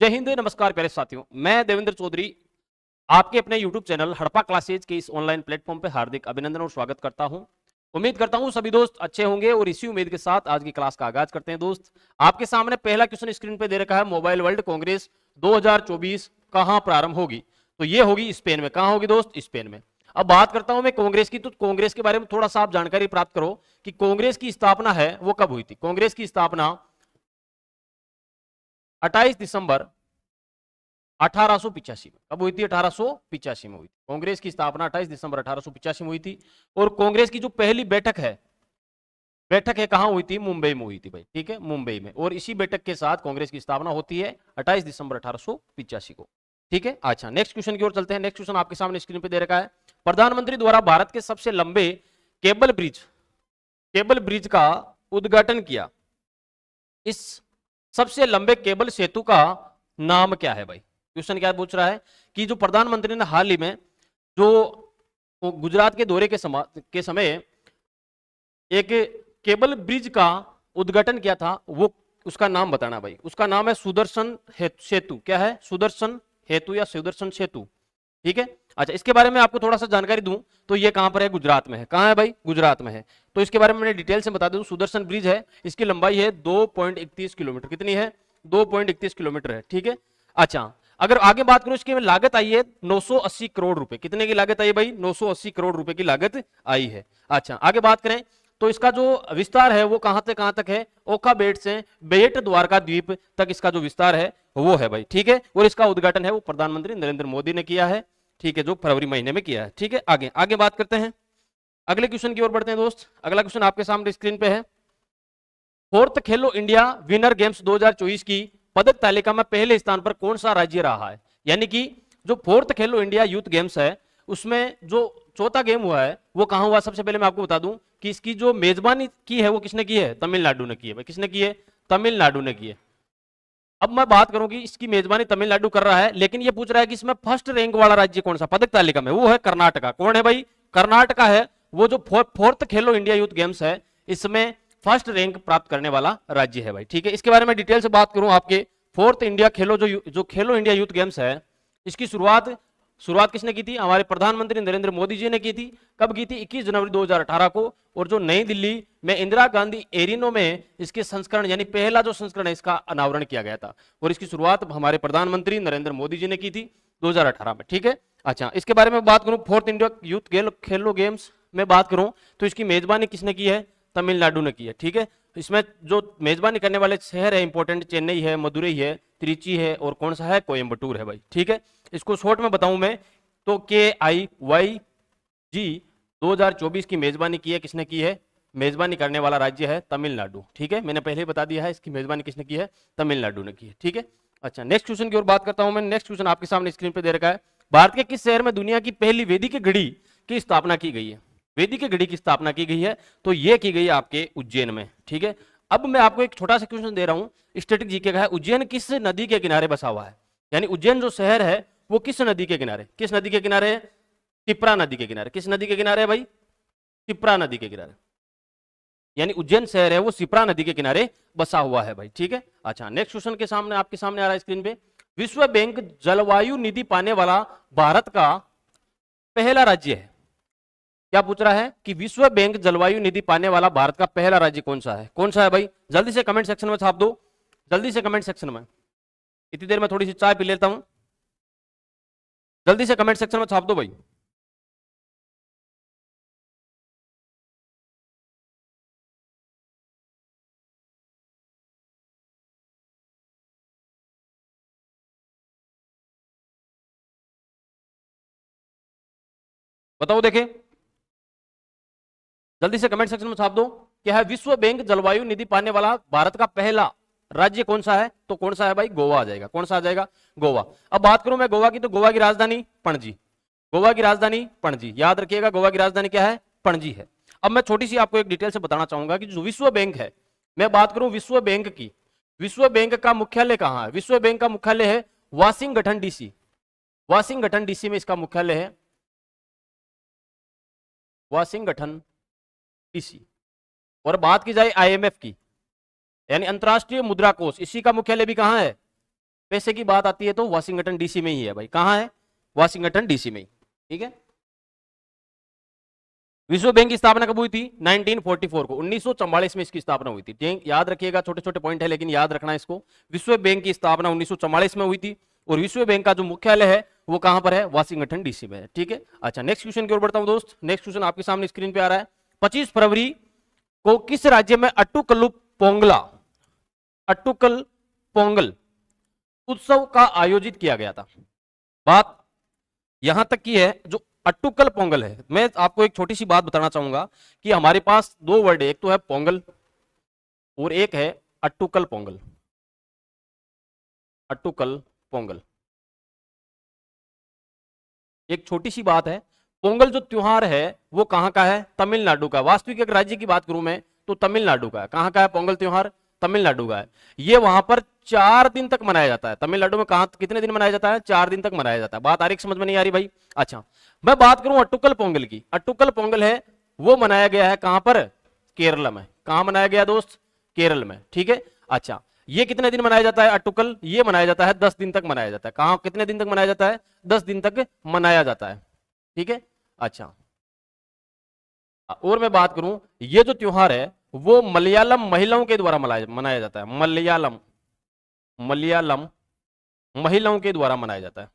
जय हिंद, नमस्कार प्यारे साथियों। मैं देवेंद्र चौधरी आपके अपने YouTube चैनल हड़प्पा क्लासेज के इस ऑनलाइन प्लेटफॉर्म पे हार्दिक अभिनंदन और स्वागत करता हूं। उम्मीद करता हूं सभी दोस्त अच्छे होंगे और इसी उम्मीद के साथ आज की क्लास का आगाज करते हैं। दोस्त, आपके सामने पहला क्वेश्चन स्क्रीन पे दे रखा है, मोबाइल वर्ल्ड कांग्रेस 2024 कहां प्रारंभ होगी? तो ये होगी स्पेन में। कहां होगी दोस्त? स्पेन में। अब बात करता हूं मैं कांग्रेस की, तो कांग्रेस के बारे में थोड़ा सा आप जानकारी प्राप्त करो कि कांग्रेस की स्थापना है वो कब हुई थी। कांग्रेस की स्थापना 28 दिसंबर 1885 में। कब हुई थी? 1885 में हुई थी। कांग्रेस की स्थापना 28 दिसंबर 1885 में हुई थी। और कांग्रेस की जो पहली बैठक है कहां हुई थी? मुंबई में हुई थी भाई। ठीक है, मुंबई में। और इसी बैठक के साथ कांग्रेस की स्थापना होती है 28 दिसंबर 1885 को। ठीक है, अच्छा नेक्स्ट क्वेश्चन की ओर चलते हैं। नेक्स्ट क्वेश्चन आपके सामने स्क्रीन पे दे रखा है, प्रधानमंत्री द्वारा भारत के सबसे लंबे केबल ब्रिज का उद्घाटन किया। इस सबसे लंबे केबल सेतु का नाम क्या है भाई? क्वेश्चन क्या पूछ रहा है कि जो प्रधानमंत्री ने हाल ही में जो गुजरात के दौरे के समय एक केबल ब्रिज का उद्घाटन किया था, वो उसका नाम बताना भाई। उसका नाम है सुदर्शन सेतु। क्या है? सुदर्शन हेतु या सुदर्शन सेतु। ठीक है, अच्छा इसके बारे में आपको थोड़ा सा जानकारी दूं तो ये कहां पर है? गुजरात में है। कहां है भाई? गुजरात में है। तो इसके बारे में मैंने डिटेल से बता दूं, सुदर्शन ब्रिज है, इसकी लंबाई है 2.31 किलोमीटर। कितनी है? 2.31 किलोमीटर है। ठीक है, अच्छा अगर आगे बात करूं, इसकी लागत आई है 980 करोड़ रुपए। कितने की लागत आई भाई? 980 करोड़ रुपए की लागत आई है। अच्छा आगे बात करें तो इसका जो विस्तार है वो कहां से कहां तक है? ओखा बेट से बेट द्वारका द्वीप तक इसका जो विस्तार है वो है भाई। ठीक है, और इसका उद्घाटन है वो प्रधानमंत्री नरेंद्र मोदी ने किया है। ठीक है, जो फरवरी महीने में किया है। ठीक है, आगे आगे बात करते हैं, अगले क्वेश्चन की ओर बढ़ते हैं दोस्त। अगला क्वेश्चन आपके सामने स्क्रीन पे है, फोर्थ खेलो इंडिया विनर गेम्स 2024 की पदक तालिका में पहले स्थान पर कौन सा राज्य रहा है? यानी कि जो फोर्थ खेलो इंडिया यूथ गेम्स है उसमें जो चौथा गेम हुआ है वो कहां हुआ? सबसे पहले मैं आपको बता दूं कि इसकी जो मेजबानी की है वो किसने की है? तमिलनाडु ने की है भाई। किसने की है? तमिलनाडु ने की है। अब मैं बात करूं कि इसकी मेजबानी तमिलनाडु कर रहा है, लेकिन ये पूछ रहा है कि इसमें फर्स्ट रैंक वाला राज्य कौन सा पदक तालिका में? वो है कर्नाटका। कौन है भाई? कर्नाटका है वो जो फोर्थ खेलो इंडिया यूथ गेम्स है इसमें फर्स्ट रैंक प्राप्त करने वाला राज्य है भाई। ठीक है, इसके बारे में डिटेल से बात करूं आपके, फोर्थ इंडिया खेलो जो खेलो इंडिया यूथ गेम्स है इसकी शुरुआत किसने की थी? हमारे प्रधानमंत्री नरेंद्र मोदी जी ने की थी। कब की थी? 21 जनवरी 2018 को। और जो नई दिल्ली में इंदिरा गांधी एरिनो में इसके संस्करण यानी पहला जो संस्करण है इसका अनावरण किया गया था। और इसकी शुरुआत हमारे प्रधानमंत्री नरेंद्र मोदी जी ने की थी 2018 में। ठीक है, अच्छा इसके बारे में बात करूं, फोर्थ इंडिया यूथ खेलो गेम्स में बात करूं तो इसकी मेजबानी किसने की है? तमिलनाडु ने की है। ठीक है, इसमें जो मेजबानी करने वाले शहर है इंपॉर्टेंट, चेन्नई है, मदुरई है, त्रिची है और कौन सा है? कोयम्बटूर है भाई। ठीक है, इसको शॉर्ट में बताऊं मैं तो KIYG 2024 की मेजबानी की है। किसने की है? मेजबानी करने वाला राज्य है तमिलनाडु। ठीक है, मैंने पहले ही बता दिया है इसकी मेजबानी किसने की है? तमिलनाडु ने की है। ठीक है, अच्छा नेक्स्ट क्वेश्चन की ओर बात करता हूं मैं। नेक्स्ट क्वेश्चन आपके सामने स्क्रीन पे दे रखा है, भारत के किस शहर में दुनिया की पहली वैदिक घड़ी की स्थापना की गई है? वैदिक घड़ी की स्थापना की गई है तो यह की गई आपके उज्जैन में। ठीक है, अब मैं आपको एक छोटा सा क्वेश्चन दे रहा हूं, स्टैटिक जीके का है। उज्जैन किस नदी के किनारे बसा हुआ है? यानी उज्जैन जो शहर है वो किस नदी के किनारे? किस नदी के किनारे है? तिप्रा नदी के किनारे। किस नदी के किनारे है भाई? तिप्रा नदी के किनारे। यानी उज्जैन शहर है वो सिप्रा नदी के किनारे बसा हुआ है भाई। ठीक है, अच्छा नेक्स्ट क्वेश्चन के सामने आपके सामने आ रहा है स्क्रीन पे, विश्व बैंक जलवायु निधि पाने वाला भारत का पहला राज्य है। क्या पूछ रहा है कि विश्व बैंक जलवायु निधि पाने वाला भारत का पहला राज्य कौन सा है? कौन सा है भाई? जल्दी से कमेंट सेक्शन में छाप दो, जल्दी से कमेंट सेक्शन में। इतनी देर में थोड़ी सी चाय पी लेता हूं, जल्दी से कमेंट सेक्शन में छाप दो भाई। बताओ देखे, जल्दी से कमेंट सेक्शन में छाप दो। क्या है? विश्व बैंक जलवायु निधि पाने वाला भारत का पहला राज्य कौन सा है? तो कौन सा है भाई? गोवा आ जाएगा। कौन सा आ जाएगा? गोवा। अब बात करूं मैं गोवा की तो गोवा की राजधानी पणजी। गोवा की राजधानी पणजी, याद रखिएगा गोवा की राजधानी क्या है? पणजी है। अब मैं छोटी सी आपको एक डिटेल से बताना चाहूंगा कि जो विश्व बैंक है, मैं बात करूं विश्व बैंक की, विश्व बैंक का मुख्यालय कहां है? विश्व बैंक का मुख्यालय है वाशिंगटन डीसी। वाशिंगटन डीसी में इसका मुख्यालय है, वाशिंगटन डीसी। और बात की जाए IMF की यानी अंतरराष्ट्रीय मुद्रा कोष, इसी का मुख्यालय भी कहां है? पैसे की बात आती है तो वाशिंगटन डीसी में ही है भाई। कहां है? वाशिंगटन डीसी में ही। ठीक है। विश्व बैंक की स्थापना कब हुई थी? 1944 को, 1944 में इसकी स्थापना हुई थी। याद रखिएगा, छोटे छोटे पॉइंट है लेकिन याद रखना इसको। विश्व बैंक की स्थापना 1944 में हुई थी और विश्व बैंक का जो मुख्यालय है वो कहां पर है? वाशिंगटन डीसी में है। ठीक है। अच्छा, नेक्स्ट क्वेश्चन की ओर बढ़ता हूं दोस्त। नेक्स्ट क्वेश्चन आपके सामने स्क्रीन पे आ रहा है। 25 फरवरी को किस राज्य में अट्टुकल्लु पोंगला, अट्टुकल पोंगल उत्सव का आयोजित किया गया था? बात यहां तक की है, जो अट्टुकल पोंगल है, मैं आपको एक छोटी सी बात बताना चाहूंगा कि हमारे पास दो वर्ड है, एक तो है पोंगल और एक है अट्टुकल पोंगल। अट्टुकल पोंगल एक छोटी सी बात है। पोंगल जो त्योहार है वो कहां का है? तमिलनाडु का। वास्तविक एक राज्य की बात करूं मैं तो तमिलनाडु का है। कहां का है पोंगल त्योहार? तमिलनाडु का है। ये वहां पर 4 दिन तक मनाया जाता है। तमिलनाडु में कहां कितने दिन मनाया जाता है? 4 दिन तक मनाया जाता है। बात आ रही, समझ में नहीं आ रही भाई? अच्छा, मैं बात करूं अट्टुकल पोंगल की। अट्टुकल पोंगल है वो मनाया गया है कहां पर? केरल में। कहां मनाया गया दोस्त? केरल में। ठीक है। अच्छा, ये कितने दिन मनाया जाता है अट्टुकल? ये मनाया जाता है 10 दिन तक मनाया जाता है। कहां कितने दिन तक मनाया जाता है? 10 दिन तक मनाया जाता है। ठीक है। अच्छा, और मैं बात करूं, ये जो त्योहार है वो मलयालम महिलाओं के द्वारा मनाया जाता है। मलयालम मलयालम महिलाओं के द्वारा मनाया जाता है।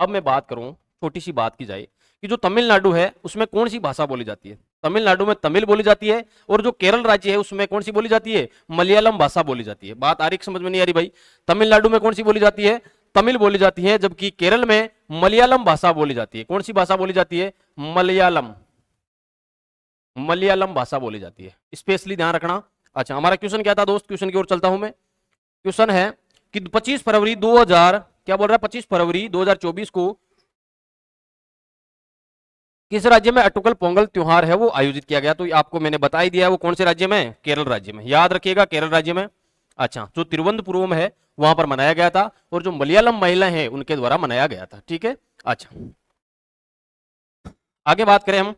अब मैं बात करूं, छोटी सी बात की जाए कि जो तमिलनाडु है उसमें कौन सी भाषा बोली जाती है? तमिलनाडु में तमिल बोली जाती है और जो केरल राज्य है उसमें कौन सी बोली जाती है? मलयालम भाषा बोली जाती है। बात आ रही, समझ में नहीं आ रही भाई? तमिलनाडु में कौन सी बोली जाती है? तमिल बोली जाती है, जबकि केरल में मलयालम भाषा बोली जाती है। कौन सी भाषा बोली जाती है? मलयालम मलयालम भाषा बोली जाती है। स्पेशली ध्यान रखना। अच्छा, हमारा क्वेश्चन क्या था दोस्त? क्वेश्चन की ओर चलता हूं मैं। क्वेश्चन है कि 25 फरवरी 2000 क्या बोल रहा है? 25 फरवरी 2024 को किस राज्य में अट्टुकल पोंगल त्योहार है वो आयोजित किया गया? तो आपको मैंने बता ही दिया, वो कौन से राज्य में? केरल राज्य में। याद रखिएगा, केरल राज्य में। अच्छा, जो तिरुवनंतपुरम है वहां पर मनाया गया था और जो मलयालम महिला है उनके द्वारा मनाया गया था। ठीक है। अच्छा, आगे बात करें हम।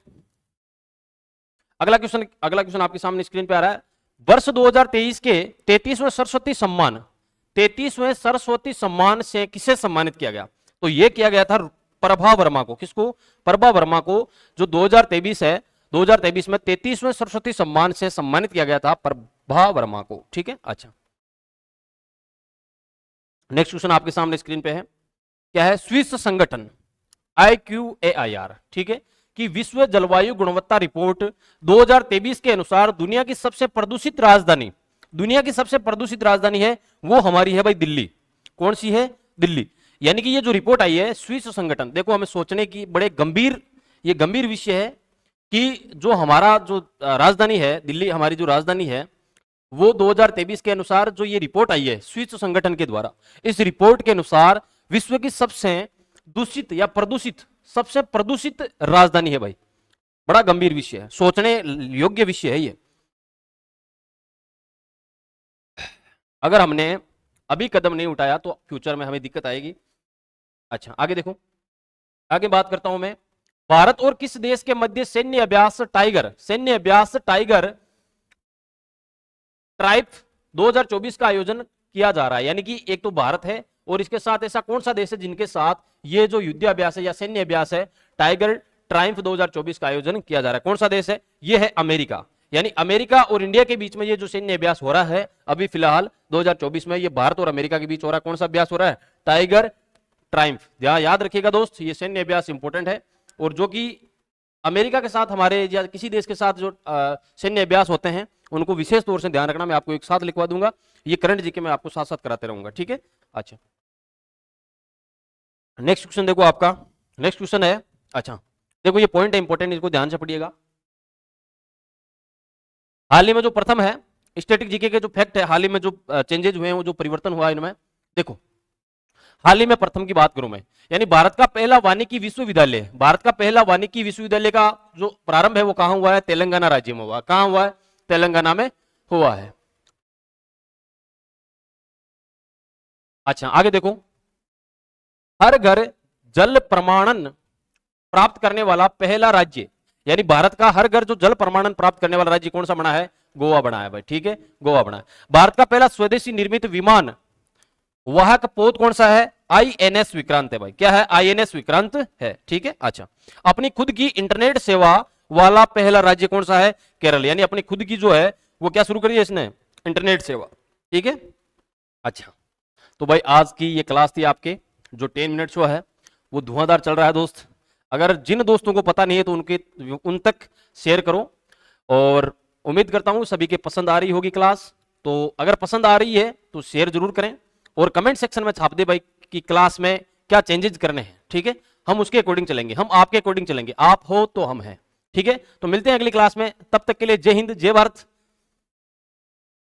अगला क्वेश्चन आपके सामने स्क्रीन पे आ रहा है। वर्ष 2023 के 33वें सरस्वती सम्मान, 33वें सरस्वती सम्मान से किसे सम्मानित किया गया? तो यह किया गया था प्रभा वर्मा को। किसको? प्रभा वर्मा को। जो 2023 है, 2023 में 33वें सरस्वती सम्मान से सम्मानित किया गया था प्रभा वर्मा को। ठीक है। अच्छा, नेक्स्ट क्वेश्चन आपके सामने स्क्रीन पे है। क्या है? स्विस संगठन IQAIR, ठीक है, कि विश्व जलवायु गुणवत्ता रिपोर्ट 2023 के अनुसार दुनिया की सबसे प्रदूषित राजधानी, दुनिया की सबसे प्रदूषित राजधानी है वो हमारी है भाई दिल्ली। कौन सी है? दिल्ली। यानी कि ये जो रिपोर्ट आई है स्विस संगठन, देखो हमें सोचने की बड़े गंभीर, ये गंभीर विषय है कि जो हमारा जो राजधानी है दिल्ली, हमारी जो राजधानी है वो 2023 के अनुसार जो ये रिपोर्ट आई है स्विस संगठन के द्वारा, इस रिपोर्ट के अनुसार विश्व की सबसे दूषित या प्रदूषित, सबसे प्रदूषित राजधानी है भाई। बड़ा गंभीर विषय है, सोचने योग्य विषय है ये। अगर हमने अभी कदम नहीं उठाया तो फ्यूचर में हमें दिक्कत आएगी। अच्छा, आगे देखो, आगे बात करता हूं मैं। भारत और किस देश के मध्य सैन्य अभ्यास टाइगर ट्राइब 2024 का आयोजन किया जा रहा है? यानी कि एक तो भारत है और इसके साथ ऐसा कौन सा देश है जिनके साथ ये जो युद्ध अभ्यास है या सैन्य अभ्यास है टाइगर ट्राइम्फ 2024 का आयोजन किया जा रहा है? कौन सा देश है? ये है अमेरिका। यानी अमेरिका और इंडिया के बीच में ये जो सैन्य अभ्यास हो रहा है अभी फिलहाल 2024 में, ये भारत और अमेरिका के बीच हो रहा है। कौन सा अभ्यास हो रहा है? Tiger triumph. याद रखिएगा दोस्त, ये सैन्य अभ्यास इंपॉर्टेंट है और जो कि अमेरिका के साथ हमारे या किसी देश के साथ जो सैन्य अभ्यास होते हैं उनको विशेष तौर से ध्यान रखना। मैं आपको एक साथ लिखवा दूंगा, ये करंट जीके में आपको साथ साथ कराते रहूंगा। ठीक है। अच्छा, नेक्स्ट क्वेश्चन देखो आपका। नेक्स्ट क्वेश्चन है, अच्छा देखो ये पॉइंट है इंपॉर्टेंट, इसको ध्यान से पढ़िएगा। हाल ही में जो प्रथम है स्टैटिक जीके के जो फैक्ट है, हाल ही में जो चेंजेज हुए हैं, वो जो परिवर्तन हुआ है इनमें, देखो हाल ही में प्रथम की बात करूं मैं, यानी भारत का पहला वानिकी विश्वविद्यालय, भारत का पहला वानिकी विश्वविद्यालय का जो प्रारंभ है वो कहां हुआ है? तेलंगाना राज्य में हुआ। कहां हुआ है? तेलंगाना में हुआ है। अच्छा, आगे देखो, हर घर जल प्रमाणन प्राप्त करने वाला पहला राज्य, यानी भारत का हर घर जो जल प्रमाणन प्राप्त करने वाला राज्य कौन सा बना है? गोवा बना है भाई। ठीक है, गोवा बना है। भारत का पहला स्वदेशी निर्मित विमान वह का पोत कौन सा है? आईएनएस विक्रांत है भाई। क्या है? आईएनएस विक्रांत है। ठीक है। अच्छा, अपनी खुद की इंटरनेट सेवा वाला पहला राज्य कौन सा है? केरल। यानी अपनी खुद की जो है वो क्या शुरू करी है इसने? इंटरनेट सेवा। ठीक है। अच्छा, तो भाई आज की ये क्लास थी आपके, जो 10 मिनट शो है वो धुआंधार चल रहा है दोस्त। अगर जिन दोस्तों को पता नहीं है तो उन तक शेयर करो, और उम्मीद करता हूं सभी के पसंद आ रही होगी क्लास। तो अगर पसंद आ रही है तो शेयर जरूर करें, और कमेंट सेक्शन में छाप दे भाई कि क्लास में क्या चेंजेस करने हैं। ठीक है, हम उसके अकॉर्डिंग चलेंगे, हम आपके अकॉर्डिंग चलेंगे। आप हो तो हम हैं। ठीक है, तो मिलते हैं अगली क्लास में। तब तक के लिए जय हिंद, जय भारत,